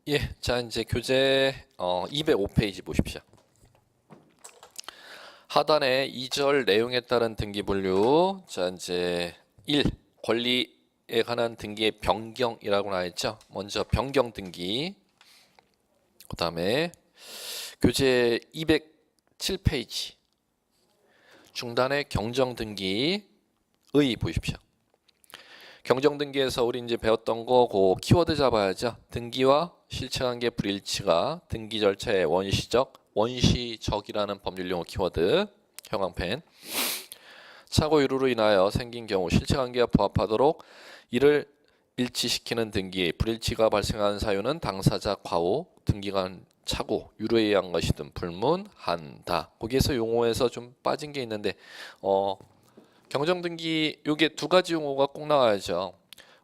예, 자 이제 교재 205페이지 보십시오. 하단에 2절 내용에 따른 등기 분류. 자 이제 1. 권리에 관한 등기의 변경이라고 나와 있죠. 먼저 변경 등기. 그다음에 교재 207페이지 중단의 경정 등기의 보십시오. 경정 등기에서 우리 이제 배웠던 거 그 키워드 잡아야죠. 등기와 실체관계 불일치가 등기 절차의 원시적이라는 법률 용어 키워드 형광펜. 착오 유루로 인하여 생긴 경우 실체관계와 부합하도록 이를 일치시키는 등기 불일치가 발생하는 사유는 당사자 과오 등기관 착오 유루에 의한 것이든 불문한다. 거기에서 용어에서 좀 빠진 게 있는데 경정등기 요게 두 가지 용어가 꼭 나와야죠.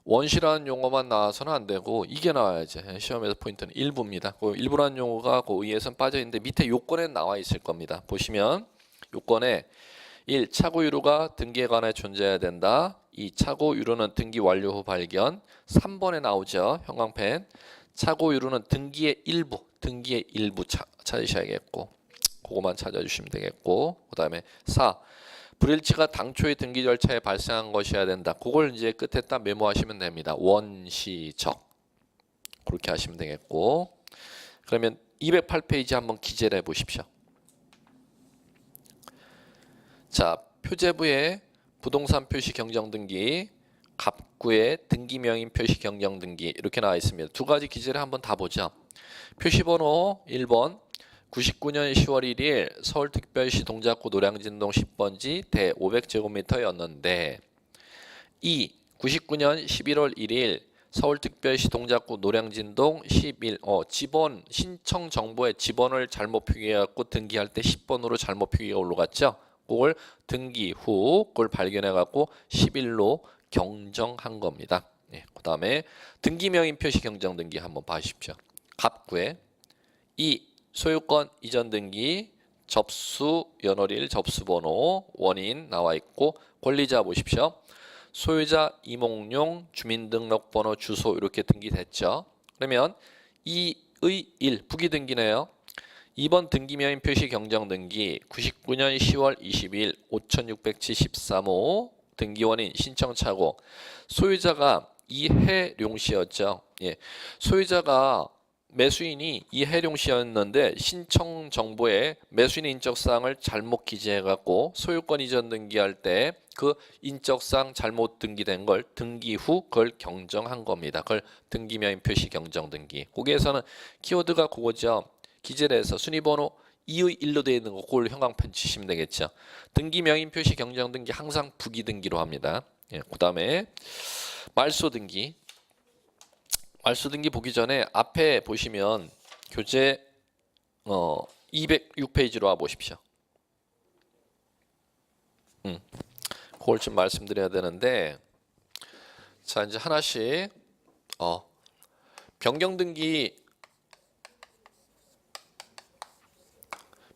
원시라는 용어만 나와서는 안 되고 이게 나와야죠. 시험에서 포인트는 일부입니다. 그 일부라는 용어가 그 의에선 빠져 있는데 밑에 요건에 나와 있을 겁니다. 보시면 요건에 1. 착오 유루가 등기에 관해 존재해야 된다. 2. 착오 유루는 등기 완료 후 발견. 3번에 나오죠. 형광펜. 착오 유루는 등기의 일부 찾으셔야겠고 그거만 찾아주시면 되겠고 그 다음에 4. 불일치가 당초의 등기 절차에 발생한 것이어야 된다. 그걸 이제 끝에 딱 메모하시면 됩니다. 원시적. 그렇게 하시면 되겠고. 그러면 208페이지 한번 기재를 해보십시오. 자, 표제부에 부동산 표시 경정 등기, 갑구에 등기 명인 표시 경정 등기 이렇게 나와 있습니다. 두 가지 기재를 한번 다 보죠. 표시번호 1번. 99년 10월 1일 서울특별시 동작구 노량진동 10번지 대 500제곱미터였는데 2. 99년 11월 1일 서울특별시 동작구 노량진동 11 지번 신청 정보에 지번을 잘못 표기해갖고 등기할 때 10번으로 잘못 표기가 올라갔죠. 그걸 등기 후 그걸 발견해갖고 11로 경정한 겁니다. 네, 그 다음에 등기명인 표시 경정 등기 한번 봐주십시오. 갑구에 2. 소유권 이전 등기 접수 연월일 접수번호 원인 나와 있고 권리자 보십시오. 소유자 이몽룡 주민등록번호 주소 이렇게 등기됐죠. 그러면 2의 1 부기등기네요. 2번 등기명인 표시 경정 등기 99년 10월 20일 5673호 등기원인 신청차고 소유자가 이해룡 씨였죠. 예. 소유자가 매수인이 이해룡 씨였는데 신청 정보에 매수인 인적사항을 잘못 기재해갖고 소유권 이전 등기할 때 그 인적사항 잘못 등기된 걸 등기 후 그걸 경정한 겁니다. 그걸 등기명인 표시 경정 등기. 거기에서는 키워드가 그거죠. 기재를 해서 순위번호 2의 1로 되어 있는 거 그걸 형광펜 치시면 되겠죠. 등기명인 표시 경정 등기 항상 부기등기로 합니다. 예, 그 다음에 말소 등기. 말소 등기 보기 전에 앞에 보시면 교재 206페이지로 와 보십시오. 그걸 좀 말씀드려야 되는데 자 이제 하나씩 변경 등기든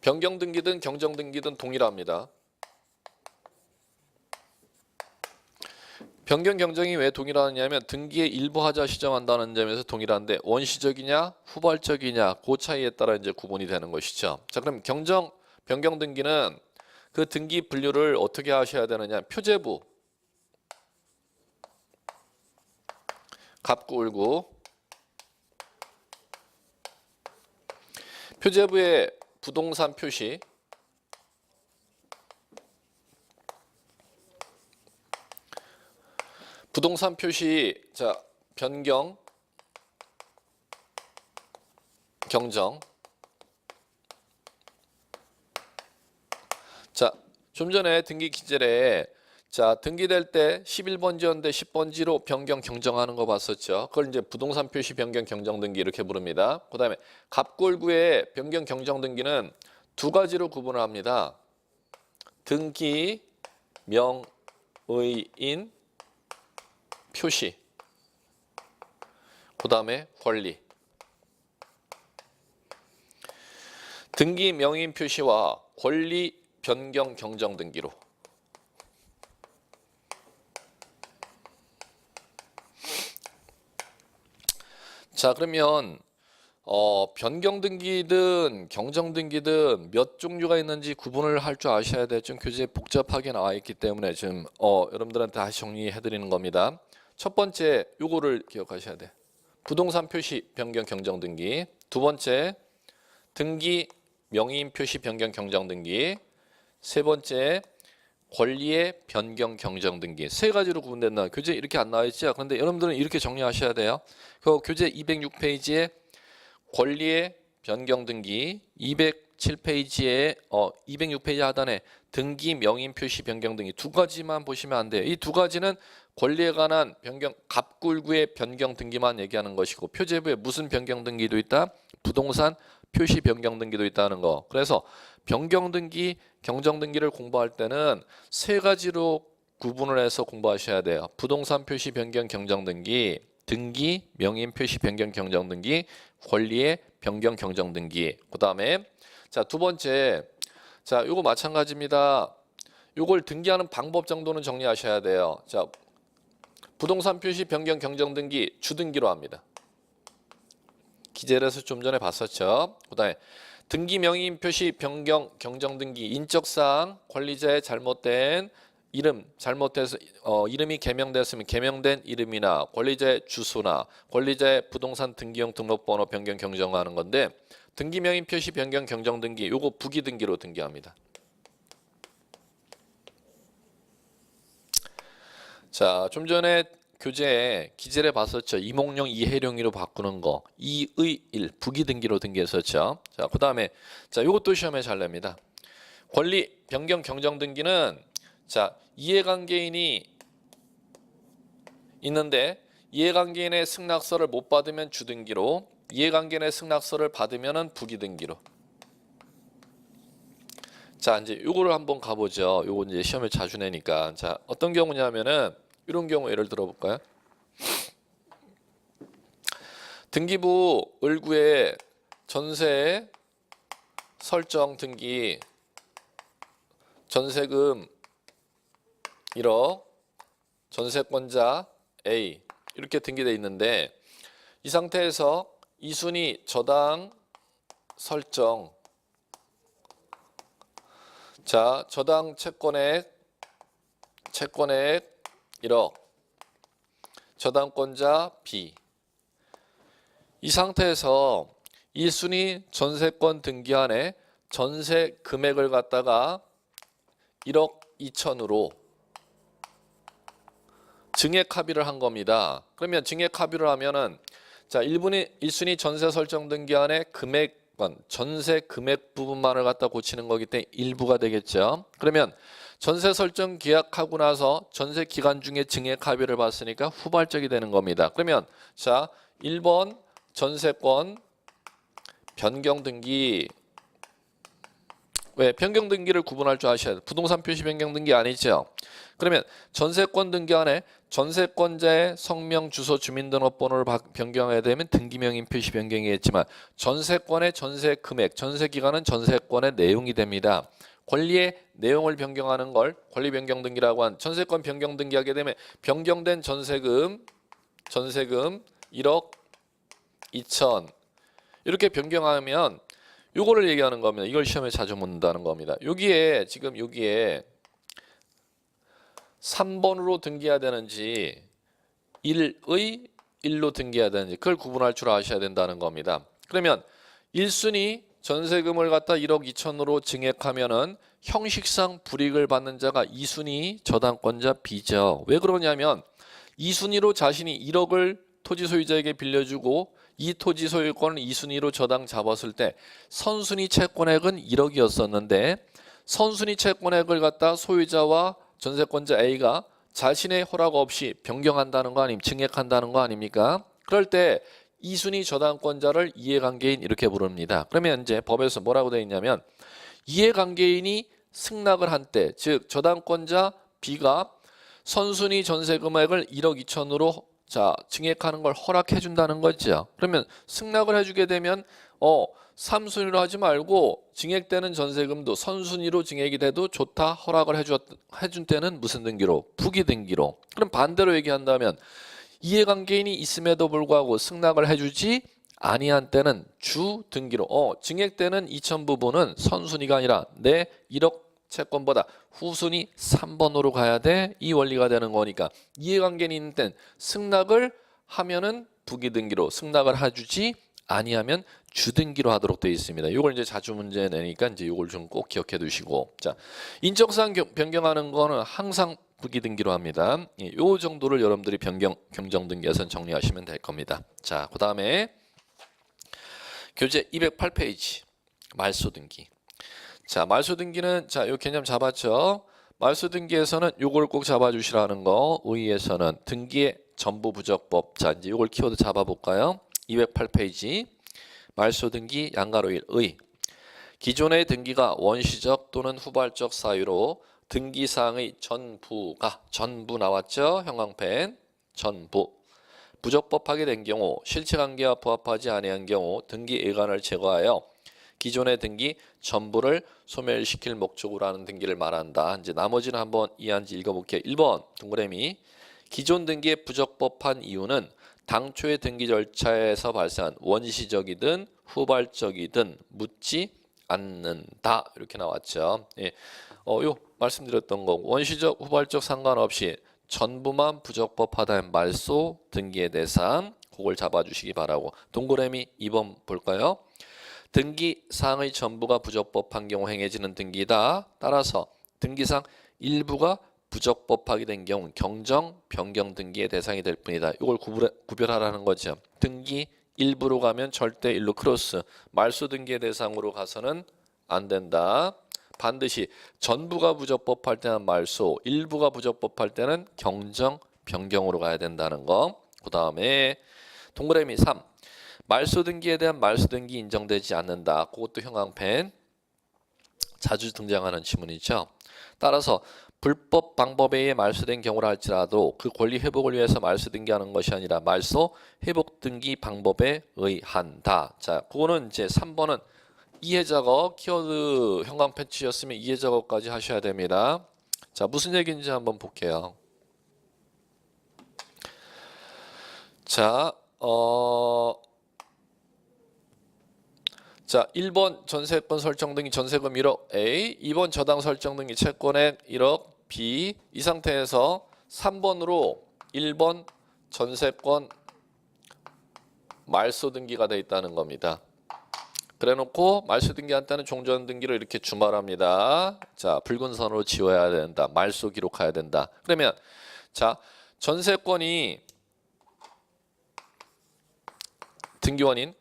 경정 등기든 동일합니다. 변경 경정이 왜 동일하냐면 등기의 일부 하자 시정한다는 점에서 동일한데 원시적이냐 후발적이냐 그 차이에 따라 이제 구분이 되는 것이죠. 자 그럼 변경 등기는 그 등기 분류를 어떻게 하셔야 되느냐. 표제부 갑구 을구 표제부의 부동산 표시 자 변경 경정 자 좀 전에 등기 기재에 자 등기될 때 11번지였는데 10번지로 변경 경정하는 거 봤었죠. 그걸 이제 부동산 표시 변경 경정 등기 이렇게 부릅니다. 그 다음에 갑골구의 변경 경정 등기는 두 가지로 구분을 합니다. 등기 명의인 표시 그 다음에 권리 등기 명의인 표시와 권리 변경 경정 등기로 자 그러면 변경 등기든 경정 등기든 몇 종류가 있는지 구분을 할 줄 아셔야 돼. 좀 교재에 복잡하게 나와 있기 때문에 지금 여러분들한테 다시 정리해 드리는 겁니다. 첫 번째 요거를 기억하셔야 돼. 부동산 표시 변경 경정 등기. 두 번째 등기 명의인 표시 변경 경정 등기. 세 번째 권리의 변경 경정 등기. 세 가지로 구분된다. 교재 이렇게 안 나와 있죠? 그런데 여러분들은 이렇게 정리하셔야 돼요. 그 교재 206페이지에 권리의 변경 등기, 207페이지에 206페이지 하단에 등기 명인 표시 변경 등기 두 가지만 보시면 안 돼요. 이 두 가지는 권리에 관한 변경 갑굴구의 변경 등기만 얘기하는 것이고 표제부에 무슨 변경 등기도 있다? 부동산 표시 변경 등기도 있다는 거. 그래서 변경 등기, 경정 등기를 공부할 때는 세 가지로 구분을 해서 공부하셔야 돼요. 부동산 표시 변경 경정 등기, 등기 명인 표시 변경 경정 등기, 권리의 변경 경정 등기. 그다음에 자, 두 번째. 자, 요거 마찬가지입니다. 요걸 등기하는 방법 정도는 정리하셔야 돼요. 자, 부동산 표시 변경 경정 등기 주등기로 합니다. 기재에서 좀 전에 봤었죠. 그다음에 등기 명의인 표시 변경 경정 등기 인적사항 권리자의 잘못된 이름 잘못돼서 이름이 개명됐으면 개명된 이름이나 권리자의 주소나 권리자의 부동산 등기용 등록번호 변경 경정하는 건데 등기 명의인 표시 변경 경정 등기 요거 부기 등기로 등기합니다. 자, 좀 전에 교재에 기재를 봤었죠. 이목령 이해령이로 바꾸는 거. 이의 일 부기 등기로 등기했었죠. 자, 그다음에 자, 이것도 시험에 잘 냅니다. 권리 변경 경정 등기는 자, 이해관계인이 있는데 이해관계인의 승낙서를 못 받으면 주등기로, 이해관계인의 승낙서를 받으면은 부기 등기로. 자, 이제 요거를 한번 가보죠. 요거 이제 시험에 자주 내니까. 자, 어떤 경우냐면은 이런 경우 예를 들어 볼까요? 등기부 을구에 전세 설정 등기 전세금 1억 전세권자 A 이렇게 등기되어 있는데 이 상태에서 이순위 저당 설정 자, 저당 채권액 1억 저당권자 B 이 상태에서 1순위 전세권 등기안에 전세 금액을 갖다가 1억 2천으로 증액 합의를 한 겁니다. 그러면 증액 합의를 하면은 자, 1순위 전세 설정 등기안에 금액권 전세 금액 부분만을 갖다 고치는 거기 때문에 일부가 되겠죠. 그러면 전세 설정 계약하고 나서 전세 기간 중에 증액 합의를 봤으니까 후발적이 되는 겁니다. 그러면 자, 1번 전세권 변경 등기 왜 변경 등기를 구분할 줄 아셔야 돼요. 부동산 표시 변경 등기 아니죠. 그러면 전세권 등기 안에 전세권자의 성명, 주소, 주민등록번호를 변경해야 되면 등기명인 표시 변경이겠지만 전세권의 전세 금액, 전세 기간은 전세권의 내용이 됩니다. 권리의 내용을 변경하는 걸 권리 변경 등기라고 한 전세권 변경 등기하게 되면 변경된 전세금 1억 2천 이렇게 변경하면 요거를 얘기하는 겁니다. 이걸 시험에 자주 묻는다는 겁니다. 여기에 지금 여기에 3번으로 등기해야 되는지 1의 1로 등기해야 되는지 그걸 구분할 줄 아셔야 된다는 겁니다. 그러면 1순위 전세금을 갖다 1억 2천으로 증액하면은 형식상 불이익을 받는 자가 2순위 저당권자 B죠. 왜 그러냐면 2순위로 자신이 1억을 토지 소유자에게 빌려주고 이 토지 소유권을 2순위로 저당 잡았을 때 선순위 채권액은 1억이었었는데 선순위 채권액을 갖다 소유자와 전세권자 A가 자신의 허락 없이 변경한다는 거 아닙니까? 증액한다는 거 아닙니까? 그럴 때 2순위 저당권자를 이해관계인 이렇게 부릅니다. 그러면 이제 법에서 뭐라고 되어 있냐면 이해관계인이 승낙을 한 때, 즉 저당권자 B가 선순위 전세금액을 1억 2천으로 자, 증액하는 걸 허락해 준다는 거죠. 그러면 승낙을 해주게 되면 3순위로 하지 말고 증액되는 전세금도 선순위로 증액이 돼도 좋다 허락을 해준 때는 무슨 등기로? 부기 등기로. 그럼 반대로 얘기한다면 이해관계인이 있음에도 불구하고 승낙을 해주지 아니한 때는 주 등기로 증액되는 이천 부분은 선순위가 아니라 내 1억 채권보다 후순위 3번으로 가야 돼. 이 원리가 되는 거니까 이해관계는 있는 땐 승낙을 하면은 부기등기로 승낙을 해주지 아니하면 주등기로 하도록 되어 있습니다. 이걸 이제 자주 문제 내니까 이제 이걸 좀 꼭 기억해 두시고 자 인적사항 변경하는 거는 항상 부기등기로 합니다. 요 정도를 여러분들이 경정등기에선 정리하시면 될 겁니다. 자 그 다음에 교재 208페이지 말소등기. 자 말소등기는 자 요 개념 잡았죠. 말소등기에서는 요걸 꼭 잡아주시라는 거. 의의에서는 등기의 전부 부적법. 자 이제 요걸 키워드 잡아볼까요? 208페이지 말소등기 양가로 1 의. 기존의 등기가 원시적 또는 후발적 사유로 등기사항의 전부 나왔죠? 형광펜 전부 부적법하게 된 경우 실체관계와 부합하지 아니한 경우 등기 일관을 제거하여 기존의 등기 전부를 소멸시킬 목적으로 하는 등기를 말한다. 이제 나머지는 한번 이해한지 읽어볼게요. 1번 동그라미 기존 등기에 부적법한 이유는 당초의 등기 절차에서 발생한 원시적이든 후발적이든 묻지 않는다. 이렇게 나왔죠. 예. 요 말씀드렸던 거 원시적 후발적 상관없이 전부만 부적법하다는 말소 등기의 대상 그걸 잡아주시기 바라고. 동그라미 2번 볼까요? 등기사항의 전부가 부적법한 경우 행해지는 등기다. 따라서 등기상 일부가 부적법하게 된 경우 경정 변경 등기의 대상이 될 뿐이다. 이걸 구별하라는 거죠. 등기 일부로 가면 절대 일로 크로스 말소 등기의 대상으로 가서는 안 된다. 반드시 전부가 부적법할 때는 말소, 일부가 부적법할 때는 경정 변경으로 가야 된다는 거. 그 다음에 동그라미 3 말소 등기에 대한 말소 등기 인정되지 않는다. 그것도 형광펜 자주 등장하는 지문이죠. 따라서 불법 방법에 의해 말소된 경우라 할지라도 그 권리 회복을 위해서 말소 등기하는 것이 아니라 말소 회복 등기 방법에 의한다. 자, 그거는 이제 3번은 이해 작업 키워드 형광펜 치셨으면 이해 작업까지 하셔야 됩니다. 자, 무슨 얘기인지 한번 볼게요. 자, 자, 1번 전세권 설정 등기 전세금 1억 A, 2번 저당 설정 등기 채권액 1억 B. 이 상태에서 3번으로 1번 전세권 말소 등기가 돼 있다는 겁니다. 그래 놓고 말소 등기한 때는 종전 등기를 이렇게 주말합니다. 자, 붉은 선으로 지워야 된다. 말소 기록해야 된다. 그러면 자, 전세권이 등기원인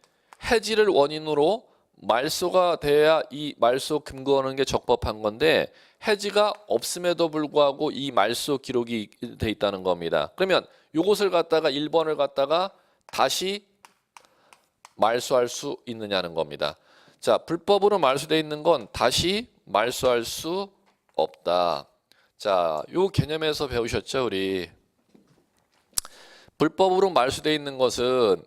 해지를 원인으로 말소가 돼야 이 말소 금고하는 게 적법한 건데 해지가 없음에도 불구하고 이 말소 기록이 돼 있다는 겁니다. 그러면 요것을 갖다가 1번을 갖다가 다시 말소할 수 있느냐는 겁니다. 자, 불법으로 말소돼 있는 건 다시 말소할 수 없다. 자, 요 개념에서 배우셨죠, 우리. 불법으로 말소돼 있는 것은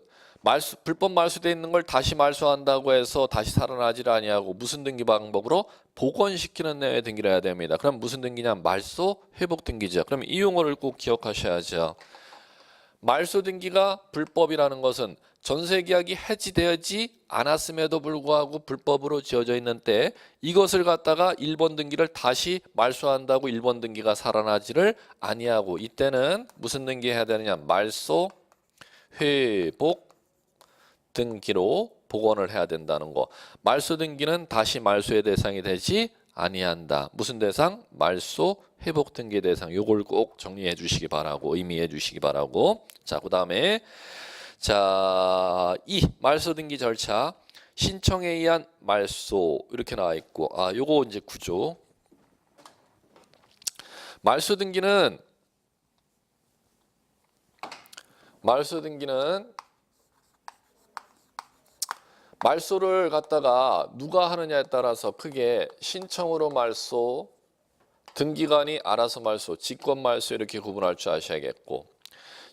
불법 말소돼 있는 걸 다시 말소한다고 해서 다시 살아나질 아니하고 무슨 등기 방법으로 복원시키는 내외 등기를 해야 됩니다. 그럼 무슨 등기냐? 말소 회복 등기죠. 그럼 이 용어를 꼭 기억하셔야죠. 말소 등기가 불법이라는 것은 전세계약이 해지되지 않았음에도 불구하고 불법으로 지어져 있는 때 이것을 갖다가 1번 등기를 다시 말소한다고 1번 등기가 살아나지를 아니하고 이때는 무슨 등기 해야 되느냐? 말소 회복 등기로 복원을 해야 된다는 거. 말소 등기는 다시 말소의 대상이 되지 아니한다. 무슨 대상? 말소 회복 등기 대상. 요걸 꼭 정리해 주시기 바라고 의미해 주시기 바라고. 자, 그다음에 자, 이 말소 등기 절차 신청에 의한 말소 이렇게 나와 있고 요거 이제 구조. 말소 등기는 말소를 갖다가 누가 하느냐에 따라서 크게 신청으로 말소, 등기관이 알아서 말소, 직권 말소 이렇게 구분할 줄 아셔야겠고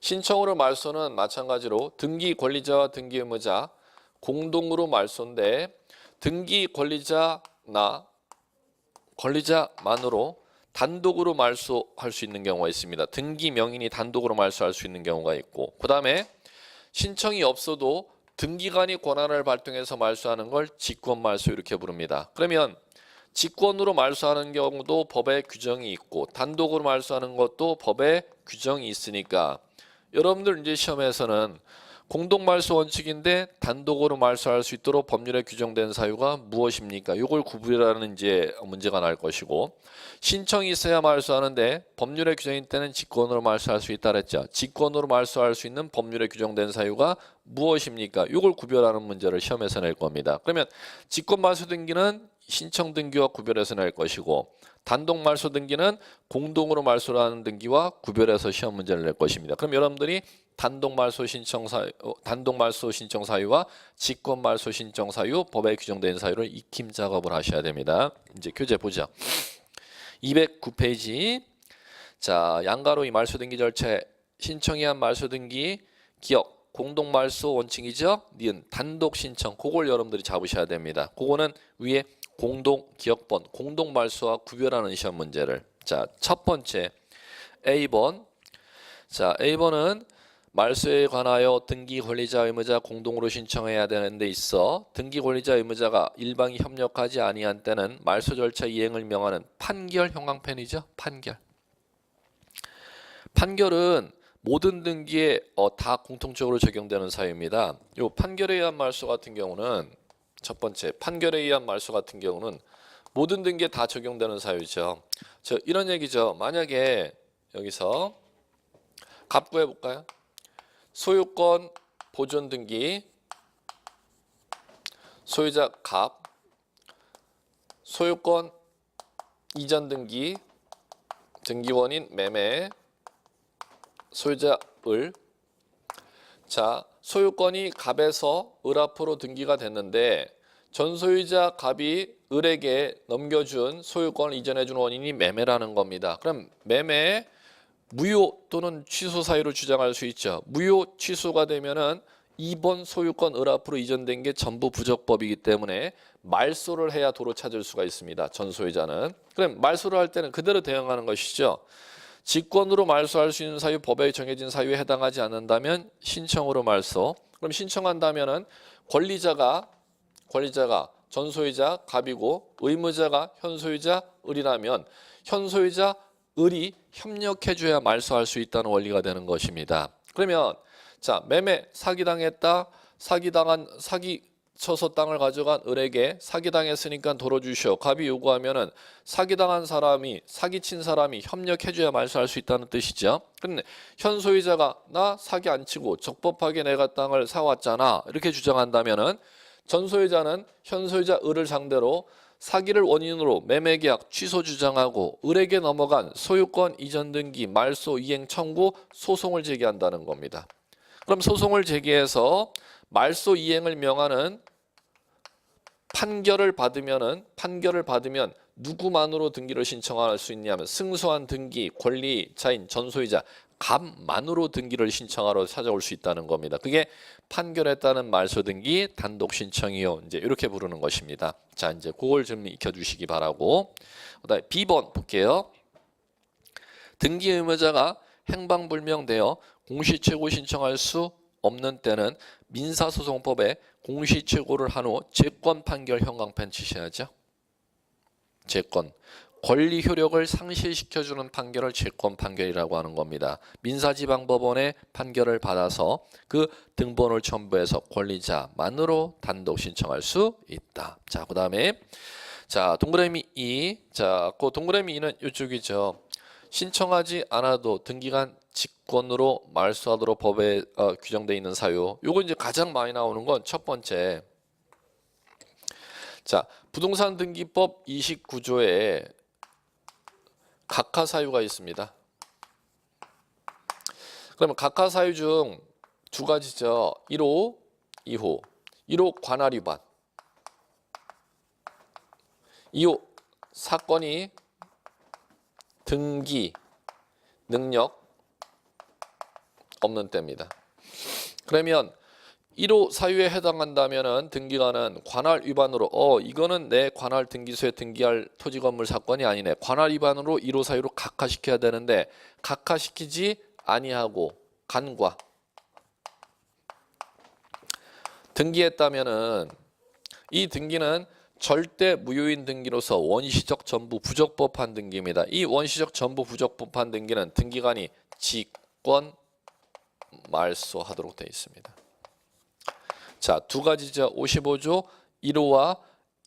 신청으로 말소는 마찬가지로 등기 권리자와 등기 의무자 공동으로 말소인데 등기 권리자나 권리자만으로 단독으로 말소할 수 있는 경우가 있습니다. 등기 명인이 단독으로 말소할 수 있는 경우가 있고 그 다음에 신청이 없어도 등기관이 권한을 발동해서 말소하는 걸 직권말소 이렇게 부릅니다. 그러면 직권으로 말소하는 경우도 법에 규정이 있고 단독으로 말소하는 것도 법에 규정이 있으니까 여러분들 이제 시험에서는 공동말소 원칙인데 단독으로 말소할 수 있도록 법률에 규정된 사유가 무엇입니까? 이걸 구분하는 이제 문제가 날 것이고 신청이 있어야 말소하는데 법률에 규정인 때는 직권으로 말소할 수 있다 그랬죠. 직권으로 말소할 수 있는 법률에 규정된 사유가 무엇입니까? 이걸 구별하는 문제를 시험에서 낼 겁니다. 그러면 직권 말소 등기는 신청 등기와 구별해서 낼 것이고 단독 말소 등기는 공동으로 말소를 하는 등기와 구별해서 시험 문제를 낼 것입니다. 그럼 여러분들이 단독 말소 신청 사유와 직권 말소 신청 사유, 법에 규정된 사유를 익힘 작업을 하셔야 됩니다. 이제 교재 보죠. 209페이지. 자, 양가로 이 말소 등기 절차 신청에 한 말소 등기 기억 공동 말소 원칙이죠. 니은 단독 신청 그걸 여러분들이 잡으셔야 됩니다. 그거는 위에 공동 기억번 공동 말소와 구별하는 시험 문제를. 자, 첫 번째 A번. 자, A번은 말소에 관하여 등기 권리자 의무자 공동으로 신청해야 되는 데 있어 등기 권리자 의무자가 일방이 협력하지 아니한 때는 말소 절차 이행을 명하는 판결 형광펜이죠. 판결은 모든 등기에 다 공통적으로 적용되는 사유입니다. 요 판결에 의한 말소 같은 경우는 첫 번째 판결에 의한 말소 같은 경우는 모든 등기에 다 적용되는 사유죠. 이런 얘기죠. 만약에 여기서 갑구해 볼까요? 소유권 보존 등기 소유자 갑 소유권 이전 등기 등기원인 매매 소유자 을. 자, 소유권이 갑에서 을 앞으로 등기가 됐는데 전소유자 갑이 을에게 넘겨준 소유권을 이전해준 원인이 매매라는 겁니다. 그럼 매매 무효 또는 취소 사유를 주장할 수 있죠. 무효 취소가 되면은 2번 소유권 을 앞으로 이전된 게 전부 부적법이기 때문에 말소를 해야 도로 찾을 수가 있습니다. 전소유자는. 그럼 말소를 할 때는 그대로 대응하는 것이죠. 직권으로 말소할 수 있는 사유 법에 정해진 사유에 해당하지 않는다면 신청으로 말소. 그럼 신청한다면은 권리자가 전소유자 갑이고 의무자가 현소유자 을이라면 현소유자 을이 협력해줘야 말소할 수 있다는 원리가 되는 것입니다. 그러면 자, 매매 사기당했다. 사기 쳐서 땅을 가져간 을에게 사기당했으니까 도로 주시오. 갑이 요구하면은 사기당한 사람이 사기친 사람이 협력해줘야 말소할 수 있다는 뜻이죠. 그런데 현소유자가 나 사기 안 치고 적법하게 내가 땅을 사왔잖아 이렇게 주장한다면은 전소유자는 현소유자 을을 상대로 사기를 원인으로 매매계약 취소 주장하고 을에게 넘어간 소유권 이전 등기 말소 이행 청구 소송을 제기한다는 겁니다. 그럼 소송을 제기해서 말소 이행을 명하는 판결을 받으면 누구만으로 등기를 신청할 수 있냐면 승소한 등기 권리자인 전소유자 갑만으로 등기를 신청하러 찾아올 수 있다는 겁니다. 그게 판결에 따른 말소 등기 단독 신청이요. 이제 이렇게 부르는 것입니다. 자, 이제 그걸 좀 익혀 주시기 바라고. 그다음에 B번 볼게요. 등기 의무자가 행방불명되어 공시최고 신청할 수 없는 때는 민사소송법에 공시최고를 한 후 재권 판결 형광펜 치셔야죠. 재권. 권리 효력을 상실시켜주는 판결을 재권 판결이라고 하는 겁니다. 민사지방법원의 판결을 받아서 그 등본을 첨부해서 권리자만으로 단독 신청할 수 있다. 자, 그 다음에 자 동그라미 2. 자, 그 동그라미 2는 이쪽이죠. 신청하지 않아도 등기간 직권으로 말소하도록 법에 규정되어 있는 사유. 요거 이제 가장 많이 나오는 건 첫 번째. 자, 부동산 등기법 29조에 각하 사유가 있습니다. 그러면 각하 사유 중 두 가지죠. 1호, 2호. 1호 관할 위반. 2호 사건이 등기 능력 없는 때입니다. 그러면 1호 사유에 해당한다면은 등기관은 관할 위반으로 이거는 내 관할 등기소에 등기할 토지 건물 사건이 아니네. 관할 위반으로 1호 사유로 각하시켜야 되는데 각하시키지 아니하고 간과 등기했다면은 이 등기는 절대 무효인 등기로서 원시적 전부 부적법한 등기입니다. 이 원시적 전부 부적법한 등기는 등기관이 직권 말소하도록 되어 있습니다. 자, 두 가지죠. 55조 1호와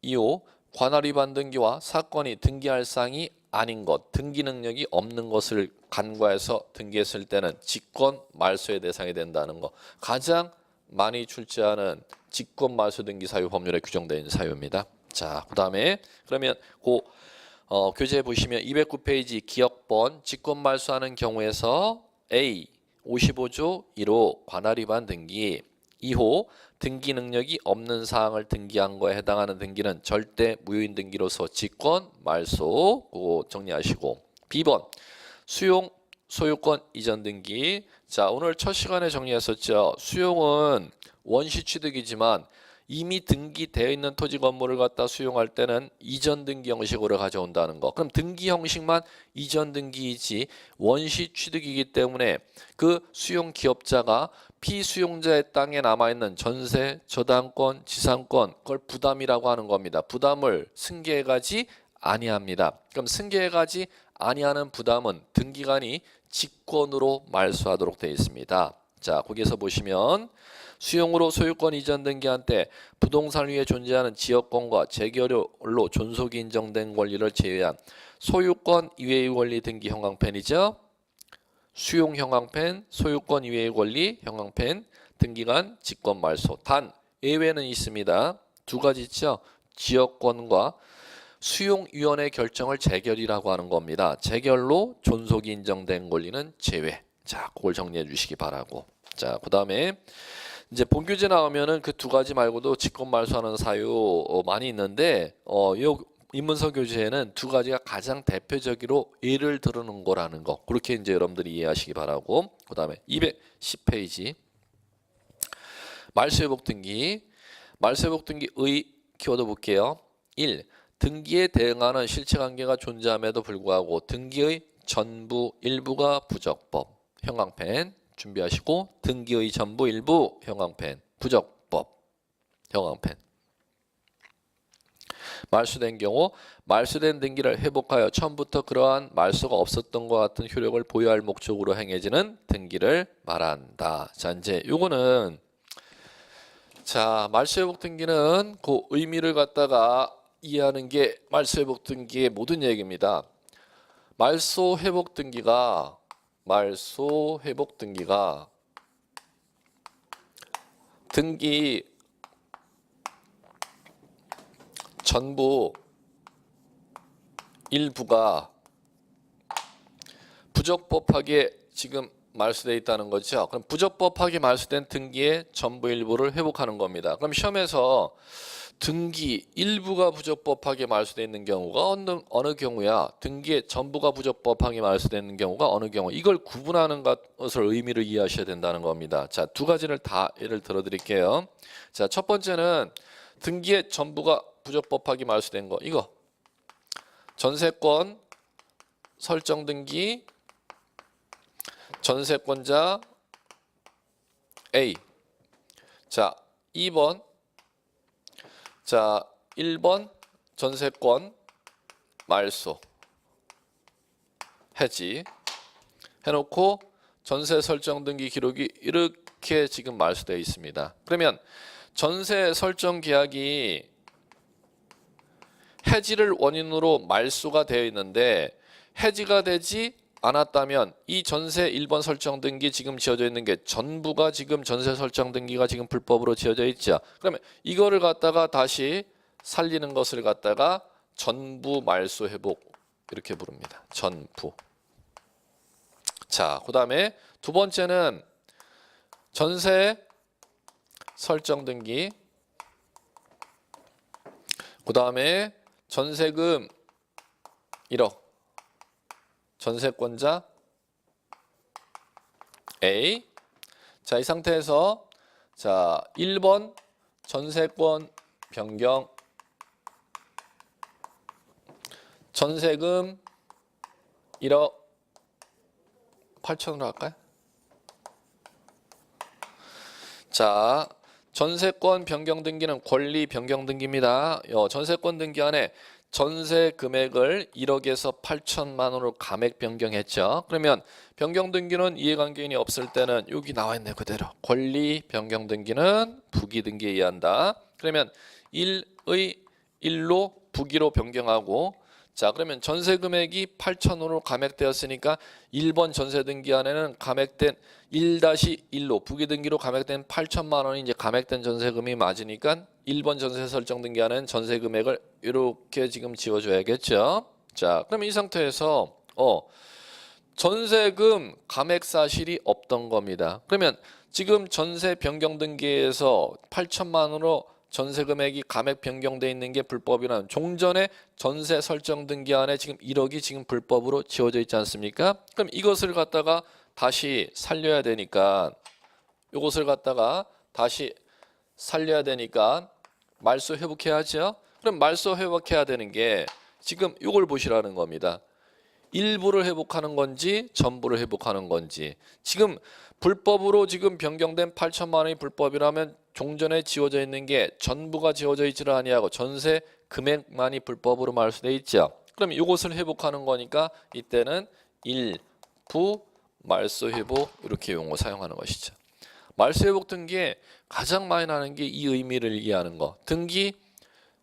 2호 관할 위반 등기와 사건이 등기할 사항이 아닌 것, 등기 능력이 없는 것을 간과해서 등기했을 때는 직권 말소의 대상이 된다는 것. 가장 많이 출제하는 직권 말소 등기 사유 법률에 규정되어 있는 사유입니다. 자, 그다음에 그러면 교재 보시면 209페이지 기억번 직권 말소하는 경우에서 A 55조 1호 관할 위반 등기 2호 등기 능력이 없는 사항을 등기한 거에 해당하는 등기는 절대 무효인 등기로서 직권 말소 그거 정리하시고 B번 수용 소유권 이전 등기. 자, 오늘 첫 시간에 정리했었죠. 수용은 원시 취득이지만 이미 등기되어 있는 토지 건물을 갖다 수용할 때는 이전 등기 형식으로 가져온다는 거. 그럼 등기 형식만 이전 등기이지 원시 취득이기 때문에 그 수용 기업자가 피수용자의 땅에 남아있는 전세, 저당권, 지상권 그걸 부담이라고 하는 겁니다. 부담을 승계해가지 아니합니다. 그럼 승계해가지 아니하는 부담은 등기관이 직권으로 말소하도록 되어 있습니다. 자, 거기에서 보시면 수용으로 소유권 이전 등기한 때 부동산 위에 존재하는 지역권과 재결로 존속이 인정된 권리를 제외한 소유권 이외의 권리 등기 형광펜이죠. 수용 형광펜, 소유권 이외의 권리 형광펜, 등기관 직권 말소. 단 예외는 있습니다. 두 가지 있죠. 지역권과 수용위원회 결정을 재결이라고 하는 겁니다. 재결로 존속이 인정된 권리는 제외. 자, 그걸 정리해 주시기 바라고. 자, 그 다음에 이제 본교재 나오면은 그 두 가지 말고도 직권 말소하는 사유 많이 있는데 요 인문서 교재에는 두 가지가 가장 대표적으로 예를 들어놓은 거라는 거. 그렇게 이제 여러분들이 이해하시기 바라고. 그 다음에 210페이지 말소회복 등기. 말소회복 등기의 키워드 볼게요. 1. 등기에 대응하는 실체관계가 존재함에도 불구하고 등기의 전부 일부가 부적법. 형광펜 준비하시고 등기의 전부 일부 형광펜 부적법 형광펜. 말소된 경우 말소된 등기를 회복하여 처음부터 그러한 말소가 없었던 것 같은 효력을 보유할 목적으로 행해지는 등기를 말한다. 자, 이제 요거는 자, 말소회복 등기는 그 의미를 갖다가 이해하는 게 말소회복 등기의 모든 얘기입니다. 말소회복 등기가 등기 전부 일부가 부적법하게 지금 말소되어 있다는 거죠. 그럼 부적법하게 말소된 등기의 전부 일부를 회복하는 겁니다. 그럼 시험에서 등기 일부가 부적법하게 말소되어 있는 경우가 어느 경우야? 등기의 전부가 부적법하게 말소되어 있는 경우가 어느 경우? 이걸 구분하는 것을 의미를 이해하셔야 된다는 겁니다. 자, 두 가지를 다 예를 들어 드릴게요. 자, 첫 번째는 등기의 전부가 부적법하게 말소된 거. 이거 전세권 설정 등기 전세권자 A. 자, 2번. 자, 1번 전세권 말소 해지 해놓고 전세 설정 등기 기록이 이렇게 지금 말소되어 있습니다. 그러면 전세 설정 계약이 해지를 원인으로 말소가 되어 있는데 해지가 되지 않았다면 이 전세 1번 설정 등기 지금 지어져 있는 게 전부가 지금 전세 설정 등기가 지금 불법으로 지어져 있죠. 그러면 이거를 갖다가 다시 살리는 것을 갖다가 전부 말소 회복 이렇게 부릅니다. 전부. 자, 그다음에 두 번째는 전세 설정 등기. 그다음에 전세금 1억. 전세권자 A. 자, 이 상태에서 자, 1번 전세권 변경 전세금 1억 8천으로 할까요? 자, 전세권 변경 등기는 권리 변경 등기입니다. 전세권 등기 안에 전세 금액을 1억에서 8천만 원으로 감액 변경했죠. 그러면 변경 등기는 이해관계인이 없을 때는 여기 나와 있네 그대로. 권리 변경 등기는 부기 등기에 의한다. 그러면 1의 1로 부기로 변경하고, 자 그러면 전세 금액이 8천원으로 감액되었으니까 1번 전세 등기 안에는 감액된 1-1로 부기 등기로 감액된 8천만 원이 이제 감액된 전세금이 맞으니까 1번 전세 설정 등기 안에는 전세 금액을 이렇게 지금 지워줘야겠죠. 자 그러면 이 상태에서 전세금 감액 사실이 없던 겁니다. 그러면 지금 전세 변경 등기에서 8천만 원으로 전세 금액이 감액 변경돼 있는 게 불법이라는 종전에 전세 설정 등기 안에 지금 1억이 지금 불법으로 지워져 있지 않습니까? 그럼 이것을 갖다가 다시 살려야 되니까, 이것을 갖다가 다시 살려야 되니까 말소 회복해야죠. 그럼 말소 회복해야 되는 게 지금 이걸 보시라는 겁니다. 일부를 회복하는 건지 전부를 회복하는 건지. 지금 불법으로 지금 변경된 8천만 원이 불법이라면 종전에 지워져 있는 게 전부가 지워져 있지를 아니하고 전세 금액만이 불법으로 말소돼 있죠. 그럼 이것을 회복하는 거니까 이때는 일부 말소 회복 이렇게 용어 사용하는 것이죠. 말소 회복 등기에 가장 많이 나는 게 이 의미를 이해하는 거. 등기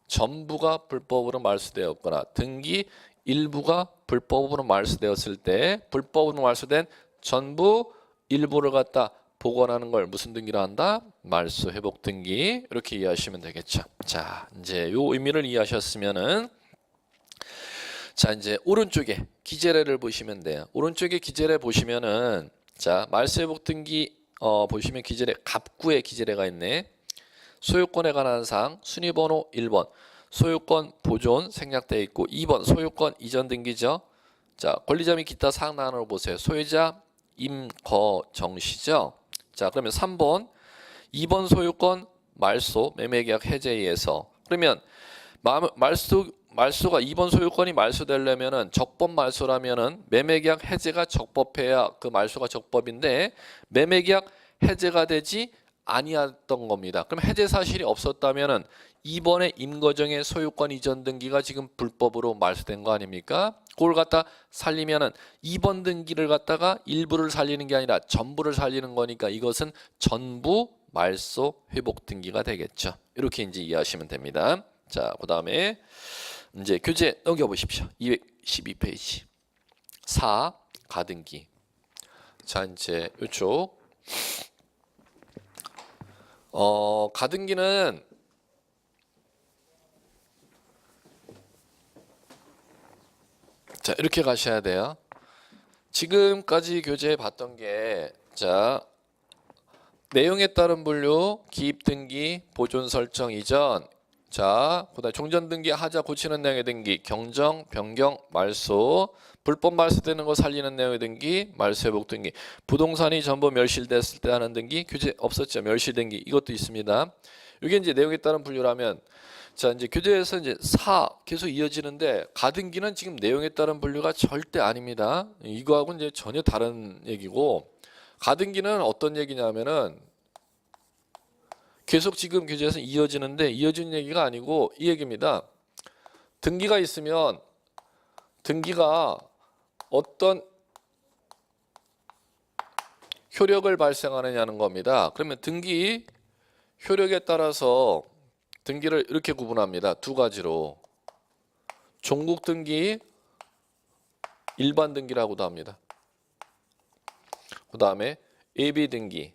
전부가 불법으로 말소되었거나 등기 일부가 불법으로 말소되었을 때 불법으로 말소된 전부 일부를 갖다 복원하는 걸 무슨 등기라 한다? 말소 회복 등기. 이렇게 이해하시면 되겠죠. 자, 이제 요 의미를 이해하셨으면은, 자 이제 오른쪽에 기재례를 보시면 돼요. 오른쪽에 기재례 보시면은, 자 말소 회복 등기 보시면 기재례 갑구에 기재례가 있네. 소유권에 관한 사항 순위번호 1번 소유권 보존 생략되어 있고, 2번 소유권 이전 등기죠. 자 권리자 및 기타 사항 나눠 보세요. 소유자 임거정씨죠. 자 그러면 3번 2번 소유권 말소 매매계약 해제에 의해서. 그러면 말소가 2번 소유권이 말소되려면은 적법 말소라면은 매매계약 해제가 적법해야 그 말소가 적법인데 매매계약 해제가 되지 아니었던 겁니다. 그럼 해제 사실이 없었다면은 2번의 임거정의 소유권 이전 등기가 지금 불법으로 말소된 거 아닙니까? 그걸 갖다 살리면은 2번 등기를 갖다가 일부를 살리는 게 아니라 전부를 살리는 거니까 이것은 전부 말소 회복 등기가 되겠죠. 이렇게 이제 이해하시면 됩니다. 자, 그다음에 이제 교재 넘겨 보십시오. 212페이지. 4 가등기. 자, 이제 이쪽 가등기는 자 이렇게 가셔야 돼요. 지금까지 교재에 봤던 게, 자 내용에 따른 분류, 기입 등기, 보존 설정 이전, 자 그다음에 종전 등기, 하자 고치는 내용의 등기, 경정, 변경, 말소, 불법 말소되는 거 살리는 내용의 등기, 말소 회복 등기, 부동산이 전부 멸실됐을 때 하는 등기, 교재 없었죠. 멸실 등기 이것도 있습니다. 이게 이제 내용에 따른 분류라면, 자 이제 교재에서 이제 4 계속 이어지는데 가등기는 지금 내용에 따른 분류가 절대 아닙니다. 이거하고는 이제 전혀 다른 얘기고, 가등기는 어떤 얘기냐면은 계속 지금 교재에서 이어지는데 이어지는 얘기가 아니고 이 얘기입니다. 등기가 있으면 등기가 어떤 효력을 발생하느냐는 겁니다. 그러면 등기 효력에 따라서 등기를 이렇게 구분합니다. 두 가지로. 종국 등기, 일반 등기라고도 합니다. 그 다음에 예비 등기.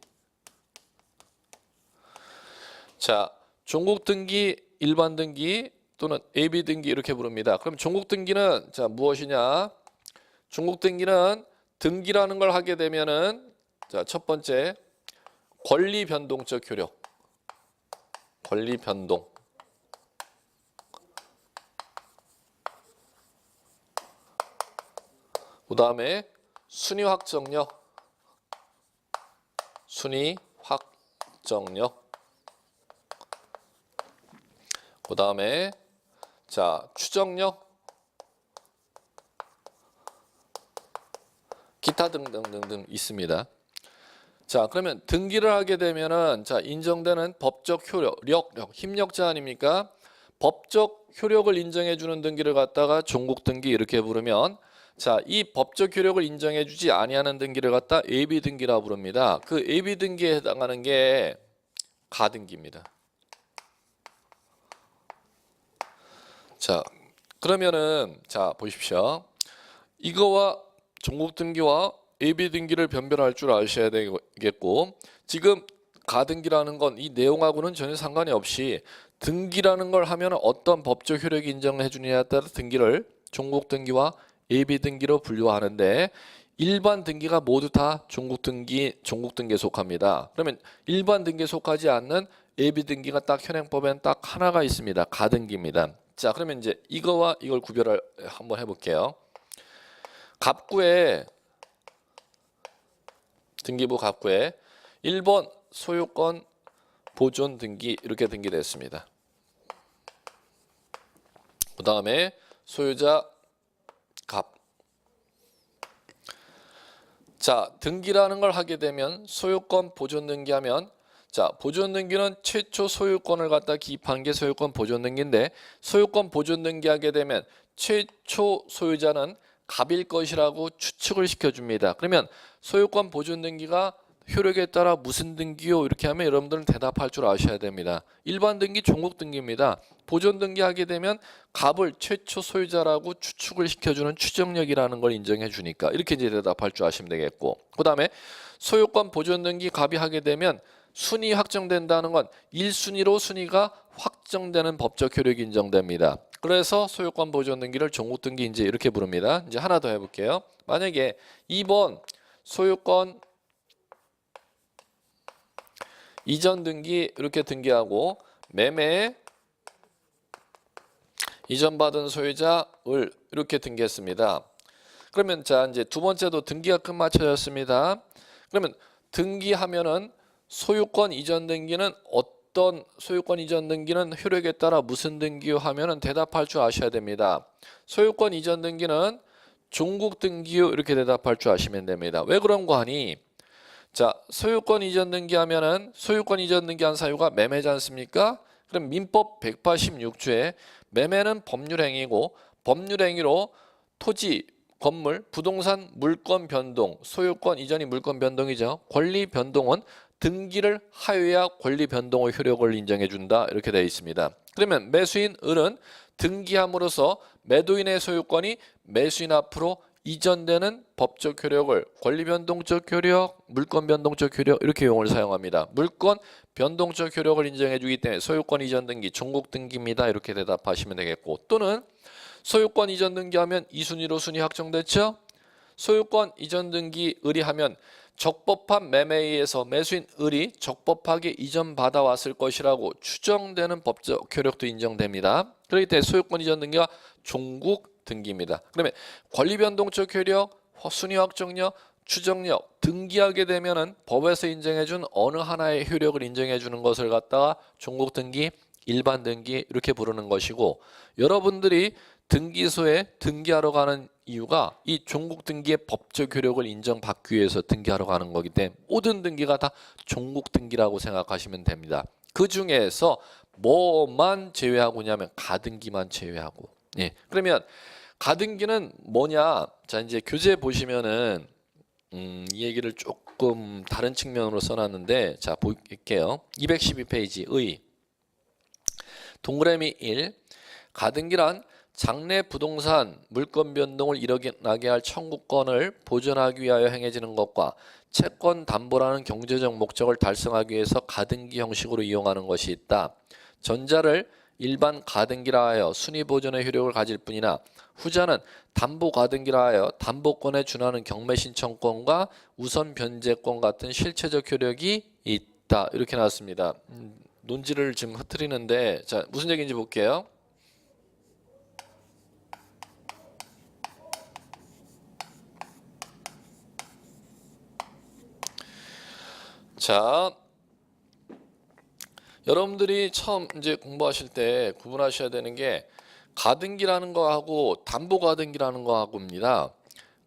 자, 종국 등기, 일반 등기 또는 예비 등기 이렇게 부릅니다. 그럼 종국 등기는 자 무엇이냐? 종국 등기는 등기라는 걸 하게 되면은, 자 첫 번째 권리 변동적 효력. 권리 변동. 그 다음에 순위 확정력. 순위 확정력. 그 다음에 자 추정력, 기타 등등등등 있습니다. 자, 그러면 등기를 하게 되면은 자, 인정되는 법적 효력, 힘력자 아닙니까? 법적 효력을 인정해 주는 등기를 갖다가 종국 등기 이렇게 부르면 자, 이 법적 효력을 인정해 주지 아니하는 등기를 갖다 예비 등기라 부릅니다. 그 예비 등기에 해당하는 게 가등기입니다. 자, 그러면은 자, 보십시오. 이거와 종국 등기와 예비 등기를 변별할 줄 아셔야 되겠고, 지금 가등기라는 건 이 내용하고는 전혀 상관이 없이 등기라는 걸 하면 어떤 법적 효력이 인정해 주느냐에 따라 등기를 종국 등기와 예비 등기로 분류하는데, 일반 등기가 모두 다 종국 등기에 속합니다. 그러면 일반 등기에 속하지 않는 예비 등기가 딱 현행법에는 딱 하나가 있습니다. 가등기입니다. 자, 그러면 이제 이거와 이걸 구별을 한번 해볼게요. 갑구에 등기부 갑구에 1번 소유권 보존 등기 이렇게 등기됐습니다. 그 다음에 소유자 갑. 자, 등기라는 걸 하게 되면 소유권 보존 등기하면 자, 보존 등기는 최초 소유권을 갖다 기입한 게 소유권 보존 등기인데, 소유권 보존 등기하게 되면 최초 소유자는 갑일 것이라고 추측을 시켜줍니다. 그러면 소유권 보존 등기가 효력에 따라 무슨 등기요? 이렇게 하면 여러분들은 대답할 줄 아셔야 됩니다. 일반 등기 종국 등기입니다. 보존 등기하게 되면 갑을 최초 소유자라고 추측을 시켜주는 추정력이라는 걸 인정해 주니까 이렇게 이제 대답할 줄 아시면 되겠고, 그 다음에 소유권 보존 등기 갑이 하게 되면 순위 확정된다는 건 1순위로 순위가 확정되는 법적 효력이 인정됩니다. 그래서 소유권 보존 등기를 종국 등기 이제 이렇게 부릅니다. 이제 하나 더 해볼게요. 만약에 2번 소유권 이전 등기 이렇게 등기하고 매매 이전받은 소유자을 이렇게 등기했습니다. 그러면 자, 이제 두 번째도 등기가 끝마쳐졌습니다. 그러면 등기하면은 소유권 이전 등기는 어떤 소유권 이전 등기는 효력에 따라 무슨 등기요 하면은 대답할 줄 아셔야 됩니다. 소유권 이전 등기는 종국 등기요 이렇게 대답할 줄 아시면 됩니다. 왜 그런 거 하니? 자, 소유권 이전 등기하면은 소유권 이전 등기한 사유가 매매지 않습니까? 그럼 민법 186조에 매매는 법률행위고, 법률행위로 토지, 건물, 부동산, 물권 변동, 소유권 이전이 물권 변동이죠. 권리 변동은 등기를 하여야 권리 변동의 효력을 인정해 준다 이렇게 되어 있습니다. 그러면 매수인 을은 등기함으로써 매도인의 소유권이 매수인 앞으로 이전되는 법적 효력을 권리 변동적 효력, 물권 변동적 효력 이렇게 용어를 사용합니다. 물권 변동적 효력을 인정해 주기 때문에 소유권 이전 등기 종국 등기입니다 이렇게 대답하시면 되겠고, 또는 소유권 이전 등기하면 2순위로 순위 확정됐죠. 소유권 이전 등기 의리하면 적법한 매매에 의해서 매수인 을이 적법하게 이전 받아왔을 것이라고 추정되는 법적 효력도 인정됩니다. 그렇기 때문에 소유권 이전 등기가 종국 등기입니다. 그러면 권리 변동적 효력, 순위 확정력, 추정력 등기하게 되면은 법에서 인정해준 어느 하나의 효력을 인정해주는 것을 갖다가 종국 등기, 일반 등기 이렇게 부르는 것이고, 여러분들이 등기소에 등기하러 가는 이유가 이 종국 등기의 법적 효력을 인정받기 위해서 등기하러 가는 거기 때문에 모든 등기가 다 종국 등기라고 생각하시면 됩니다. 그 중에서 뭐만 제외하고냐면 가등기만 제외하고. 예. 그러면 가등기는 뭐냐? 자, 이제 교재 보시면은 이 얘기를 조금 다른 측면으로 써놨는데, 자, 볼게요. 212페이지 의 동그라미 1 가등기란 장래 부동산 물권 변동을 일어나게 할 청구권을 보존하기 위하여 행해지는 것과 채권 담보라는 경제적 목적을 달성하기 위해서 가등기 형식으로 이용하는 것이 있다. 전자를 일반 가등기라 하여 순위 보존의 효력을 가질 뿐이나 후자는 담보 가등기라 하여 담보권에 준하는 경매 신청권과 우선 변제권 같은 실체적 효력이 있다. 이렇게 나왔습니다. 논지를 지금 흐트리는데, 자, 무슨 얘기인지 볼게요. 자, 여러분들이 처음 이제 공부하실 때 구분하셔야 되는 게 가등기라는 거하고 담보 가등기라는 거하고입니다.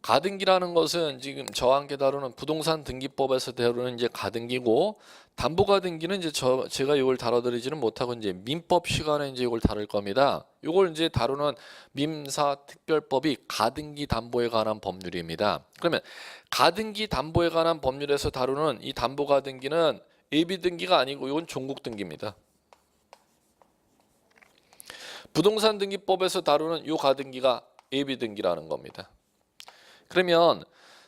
가등기라는 것은 지금 저와 함께 다루는 부동산 등기법에서 다루는 이제 가등기고, 담보가등기는 이제 제가 이걸 다뤄드리지는 못하고 이제 민법 시간에 이제 이걸 다룰 겁니다. 이걸 이제 다루는 민사특별법이 가등기 담보에 관한 법률입니다. 그러면 가등기 담보에 관한 법률에서 다루는 이 담보가등기는 예비등기가 아니고 이건 종국등기입니다. 부동산 등기법에서 다루는 이 가등기가 예비등기라는 겁니다. 그러면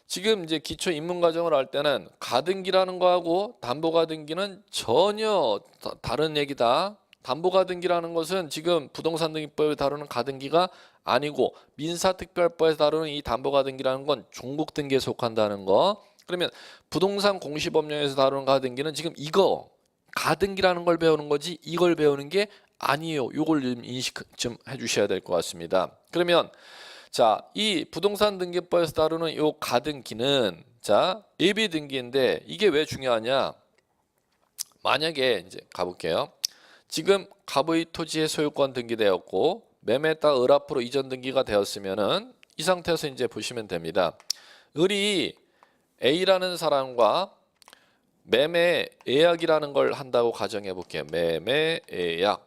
지금 이제 기초 입문 과정을 할 때는 가등기라는 거하고 담보가등기는 전혀 다른 얘기다. 담보가등기라는 것은 지금 부동산 등기법에 다루는 가등기가 아니고 민사특별법에서 다루는 이 담보가등기라는 건 종국등기에 속한다는 거. 그러면 부동산 공시법령에서 다루는 가등기는 지금 이거 가등기라는 걸 배우는 거지 이걸 배우는 게 아니에요. 이걸 좀 인식 좀 해주셔야 될 것 같습니다. 그러면 자, 이 부동산 등기법에서 다루는 이 가등기는 자, 예비 등기인데 이게 왜 중요하냐? 만약에 이제 가볼게요. 지금 갑의 토지의 소유권 등기되었고 매매에 따라 을 앞으로 이전 등기가 되었으면은 이 상태에서 이제 보시면 됩니다. 을이 A라는 사람과 매매 예약이라는 걸 한다고 가정해 볼게요. 매매 예약.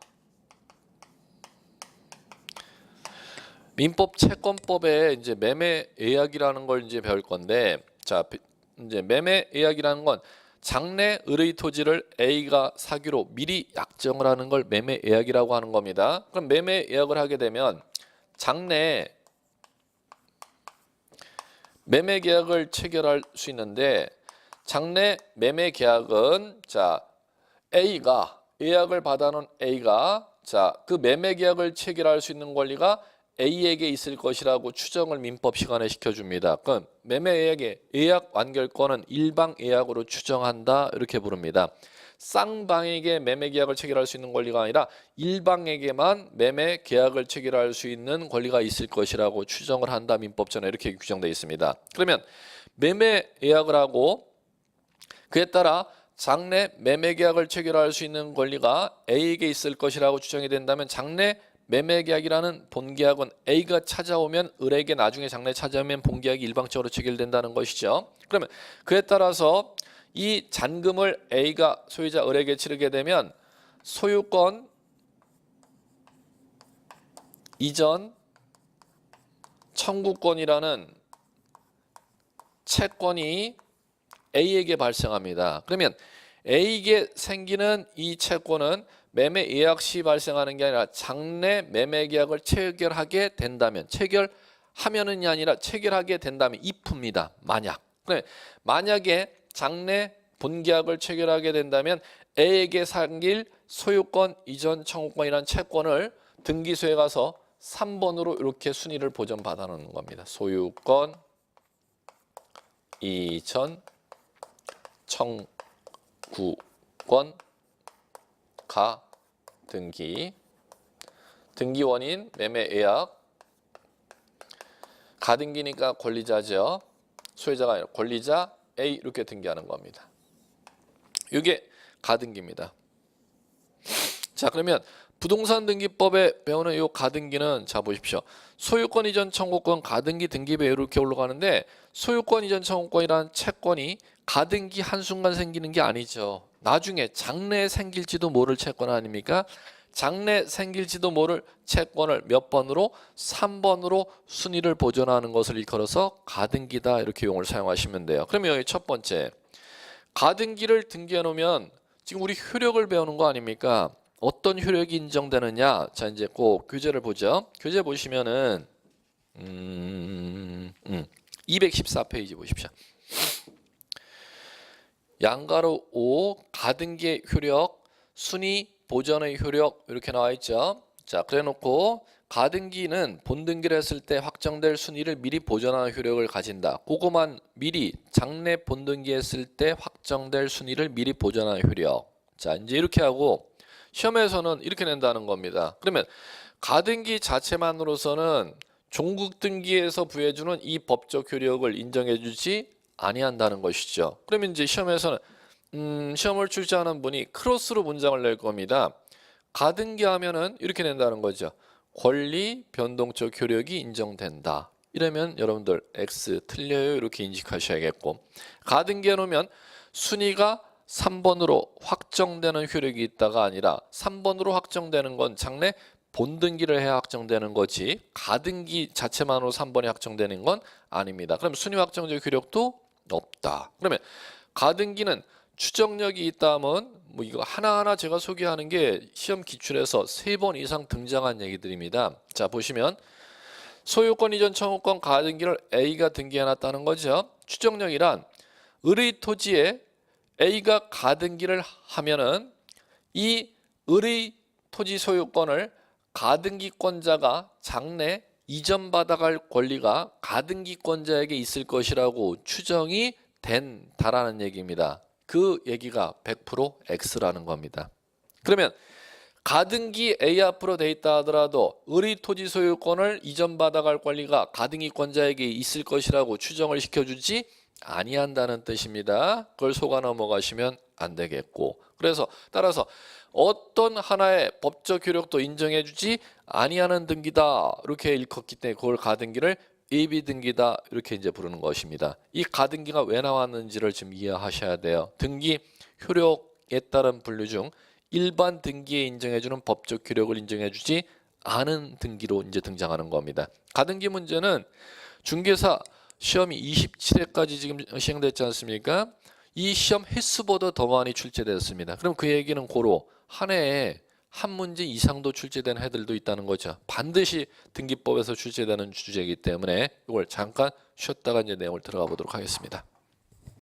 민법 채권법에 이제 매매 예약이라는 걸 이제 배울 건데, 자, 이제 매매 예약이라는 건 장래 을의 토지를 A가 사기로 미리 약정을 하는 걸 매매 예약이라고 하는 겁니다. 그럼 매매 예약을 하게 되면 장래 매매 계약을 체결할 수 있는데, 장래 매매 계약은 자, A가 예약을 받아놓은 A가 자, 그 매매 계약을 체결할 수 있는 권리가 A에게 있을 것이라고 추정을 민법 시간에 시켜줍니다. 그럼 매매 예약의 예약 완결권은 일방 예약으로 추정한다 이렇게 부릅니다. 쌍방에게 매매 계약을 체결할 수 있는 권리가 아니라 일방에게만 매매 계약을 체결할 수 있는 권리가 있을 것이라고 추정을 한다 민법전에 이렇게 규정되어 있습니다. 그러면 매매 예약을 하고 그에 따라 장래 매매 계약을 체결할 수 있는 권리가 A에게 있을 것이라고 추정이 된다면 장래 매매 계약이라는 본계약은 A가 찾아오면 을에게 나중에 장래 찾아오면 본계약이 일방적으로 체결된다는 것이죠. 그러면 그에 따라서 이 잔금을 A가 소유자 을에게 치르게 되면 소유권 이전 청구권이라는 채권이 A에게 발생합니다. 그러면 A에게 생기는 이 채권은 매매 예약 시 발생하는 게 아니라 장래 매매 계약을 체결하게 된다면, 체결하면은이 아니라 체결하게 된다면 if입니다. 만약에 장래 본계약을 체결하게 된다면 A에게 생길 소유권 이전 청구권이라는 채권을 등기소에 가서 3번으로 이렇게 순위를 보전받아 놓는 겁니다. 소유권 이전 청구권 가 등기 원인 매매 예약 가등기니까 권리자죠. 소유자가 아니라 권리자 A 이렇게 등기하는 겁니다. 이게 가등기입니다. 자, 그러면 부동산 등기법에 배우는 이 가등기는 자 보십시오. 소유권 이전 청구권 가등기 등기배 이렇게 올라가는데 소유권 이전 청구권이라는 채권이 가등기 한순간 생기는 게 아니죠. 나중에 장래에 생길지도 모를 채권 아닙니까? 장래 생길지도 모를 채권을 몇 번으로? 3번으로 순위를 보존하는 것을 일컬어서 가등기다 이렇게 용어를 사용하시면 돼요. 그러면 여기 첫 번째 가등기를 등기해 놓으면 지금 우리 효력을 배우는 거 아닙니까? 어떤 효력이 인정되느냐? 자, 이제 꼭 교재를 보죠. 교재 보시면은 214페이지 보십시오. 양가로 5 가등기의 효력, 순위 보전의 효력 이렇게 나와 있죠. 자, 그래 놓고 가등기는 본등기를 했을 때 확정될 순위를 미리 보전하는 효력을 가진다. 그거만 미리 장래 본등기 했을 때 확정될 순위를 미리 보전하는 효력. 자, 이제 이렇게 하고 시험에서는 이렇게 낸다는 겁니다. 그러면 가등기 자체만으로서는 종국등기에서 부여해주는 이 법적 효력을 인정해주지 아니한다는 것이죠. 그러면 이제 시험에서는 시험을 출제하는 분이 크로스로 문장을 낼 겁니다. 가등기하면은 이렇게 낸다는 거죠. 권리 변동적 효력이 인정된다. 이러면 여러분들 X 틀려요 이렇게 인식하셔야겠고, 가등기에 놓으면 순위가 3번으로 확정되는 효력이 있다가 아니라 3번으로 확정되는 건 장래 본등기를 해야 확정되는 거지 가등기 자체만으로 3번이 확정되는 건 아닙니다. 그럼 순위 확정적 효력도 없다. 그러면 가등기는 추정력이 있다 하면 뭐 이거 하나하나 제가 소개하는 게 시험 기출에서 3번 이상 등장한 얘기들입니다. 자, 보시면 소유권 이전 청구권 가등기를 A가 등기해놨다는 거죠. 추정력이란 을의 토지에 A가 가등기를 하면은 이 을의 토지 소유권을 가등기권자가 장래 이전받아갈 권리가 가등기권자에게 있을 것이라고 추정이 된다라는 얘기입니다. 그 얘기가 100% X라는 겁니다. 그러면 가등기 A 앞으로 돼 있다 하더라도 을의 토지 소유권을 이전받아갈 권리가 가등기권자에게 있을 것이라고 추정을 시켜주지 아니한다는 뜻입니다. 그걸 속아 넘어가시면 안 되겠고, 그래서 따라서 어떤 하나의 법적 효력도 인정해주지 아니하는 등기다 이렇게 일컫기 때문에 그걸 가등기를 예비 등기다 이렇게 이제 부르는 것입니다. 이 가등기가 왜 나왔는지를 좀 이해하셔야 돼요. 등기 효력에 따른 분류 중 일반 등기에 인정해주는 법적 효력을 인정해주지 않은 등기로 이제 등장하는 겁니다. 가등기 문제는 중개사 시험이 27회까지 지금 시행됐지 않습니까? 이 시험 횟수보다 더 많이 출제됐습니다. 그럼 그 얘기는 고로 한 해에 한 문제 이상도 출제된 해들도 있다는 거죠. 반드시 등기법에서 출제되는 주제이기 때문에 이걸 잠깐 쉬었다가 이제 내용을 들어가 보도록 하겠습니다.